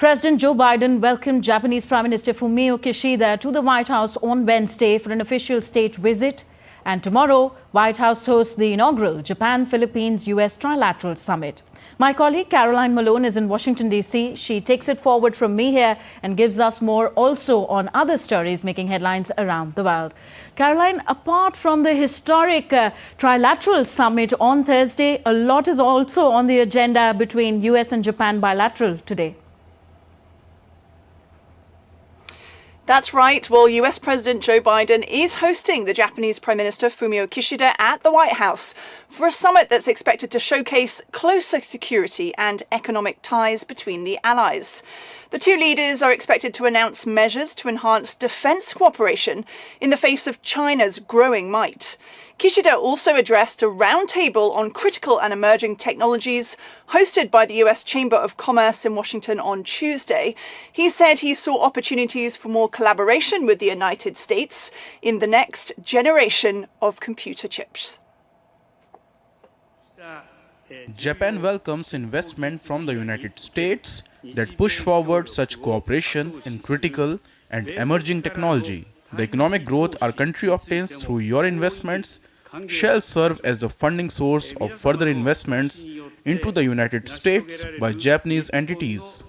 President Joe Biden welcomed Japanese Prime Minister Fumio Kishida to the White House on Wednesday for an official state visit. And tomorrow, White House hosts the inaugural Japan-Philippines-US Trilateral Summit. My colleague Caroline Malone is in Washington, D.C. She takes it forward from me here and gives us more also on other stories making headlines around the world. Caroline, apart from the historic Trilateral Summit on Thursday, a lot is also on the agenda between US and Japan bilateral today. That's right. Well, US President Joe Biden is hosting the Japanese Prime Minister Fumio Kishida at the White House for a summit that's expected to showcase closer security and economic ties between the allies. The two leaders are expected to announce measures to enhance defence cooperation in the face of China's growing might. Kishida also addressed a roundtable on critical and emerging technologies hosted by the US Chamber of Commerce in Washington on Tuesday. He said he saw opportunities for more collaboration with the United States in the next generation of computer chips. Japan welcomes investment from the United States that push forward such cooperation in critical and emerging technology. The economic growth our country obtains through your investments shall serve as a funding source of further investments into the United States by Japanese entities.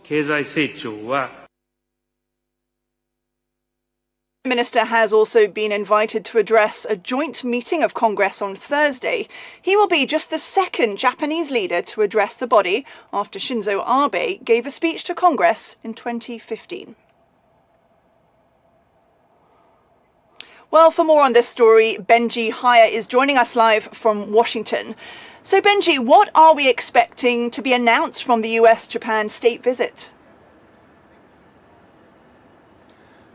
The Minister has also been invited to address a joint meeting of Congress on Thursday. He will be just the second Japanese leader to address the body after Shinzo Abe gave a speech to Congress in 2015. Well, for more on this story, Benji Haya is joining us live from Washington. So, Benji, what are we expecting to be announced from the US-Japan state visit?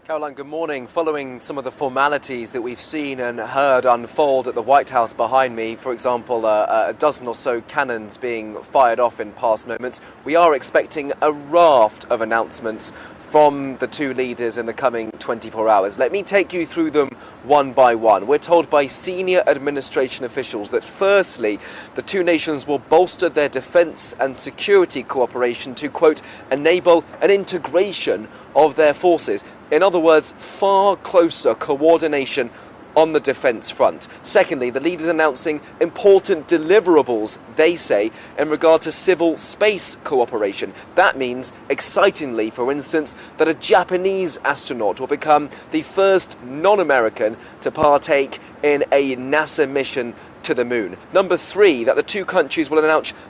Caroline, good morning. Following some of the formalities that we've seen and heard unfold at the White House behind me, for example, a dozen or so cannons being fired off in past moments, we are expecting a raft of announcements from the two leaders in the coming 24 hours. Let me take you through them one by one. We're told by senior administration officials that firstly, the two nations will bolster their defence and security cooperation to, quote, enable an integration of their forces. In other words, far closer coordination on the defence front. Secondly, the leaders announcing important deliverables, they say, in regard to civil space cooperation. That means, excitingly, for instance, that a Japanese astronaut will become the first non-American to partake in a NASA mission to the moon. Number three, that the two countries will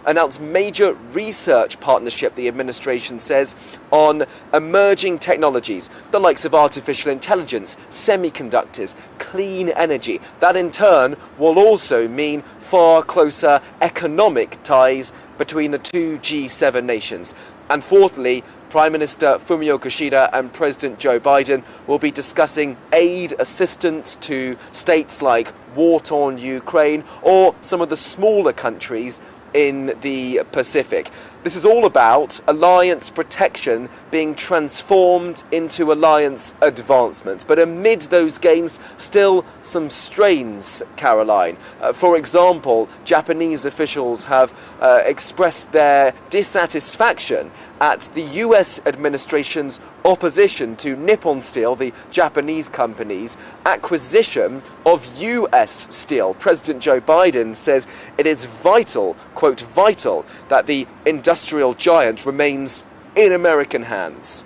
announce major research partnership, the administration says, on emerging technologies, the likes of artificial intelligence, semiconductors, clean energy. That in turn will also mean far closer economic ties between the two G7 nations. And fourthly, Prime Minister Fumio Kishida and President Joe Biden will be discussing aid assistance to states like war-torn Ukraine or some of the smaller countries in the Pacific. This is all about alliance protection being transformed into alliance advancement. But amid those gains, still some strains, Caroline. For example, Japanese officials have expressed their dissatisfaction at the US administration's opposition to Nippon Steel, the Japanese company's acquisition of US steel. President Joe Biden says it is vital, quote, vital, that the industrial giant remains in American hands.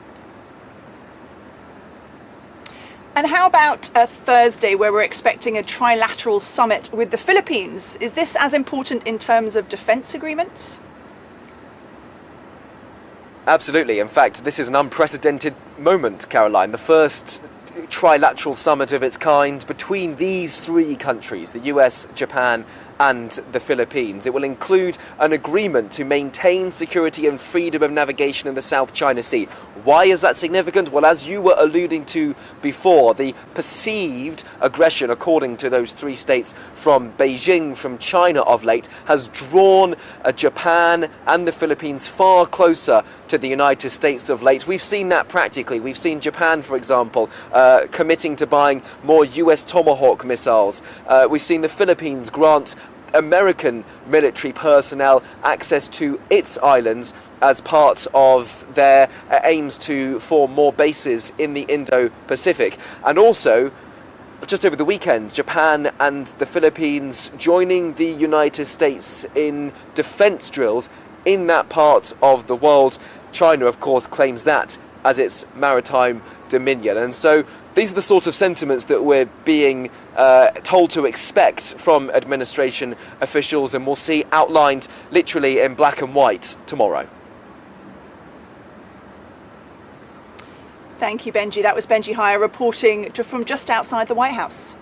And how about Thursday, where we're expecting a trilateral summit with the Philippines? Is this as important in terms of defence agreements? Absolutely. In fact, this is an unprecedented moment, Caroline. The first trilateral summit of its kind between these three countries, the US, Japan and the Philippines. It will include an agreement to maintain security and freedom of navigation in the South China Sea. Why is that significant? Well, as you were alluding to before, the perceived aggression, according to those three states, from Beijing, from China of late, has drawn Japan and the Philippines far closer to the United States of late. We've seen that practically. We've seen Japan, for example, committing to buying more US Tomahawk missiles. We've seen the Philippines grant American military personnel access to its islands as part of their aims to form more bases in the Indo-Pacific. And also, just over the weekend, Japan and the Philippines joining the United States in defence drills in that part of the world. China, of course, claims that as its maritime dominion. And so these are the sort of sentiments that we're being told to expect from administration officials, and we'll see outlined literally in black and white tomorrow. Thank you, Benji. That was Benji Hire reporting from just outside the White House.